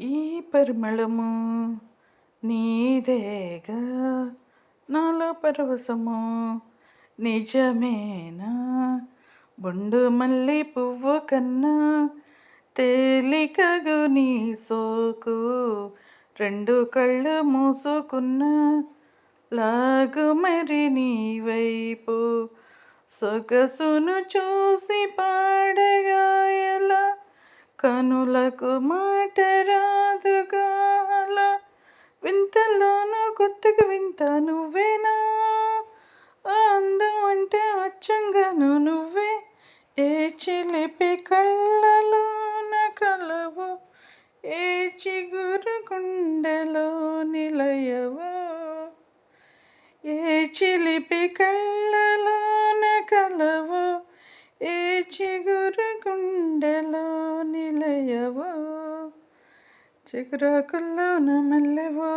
ఈ పరిమళము నీదేగా నాలో పరవశము నిజమేనా బొండు మల్లి పువ్వు కన్నా తేలికగు నీ సోకు రెండు కళ్ళు మూసుకున్న లాగు మరి నీ వైపు సొగసును చూసి పాడగా ఎలా కనులకు మాట రాదుగా అలా వింతల్లోనూ కొత్తగా వింత నువ్వేనా ఆ అందం అంటే అచ్చంగాను నువ్వే ఏ చిలిపి కళ్ళలోన కలవు ఏ చిగురు గుండెలో నిలయవో ఏ చిలిపి కళ్ళలోన కలవు ఏ చిగురు గుండెలో నిలయవో చిగురాకుల్లోన మల్లెవో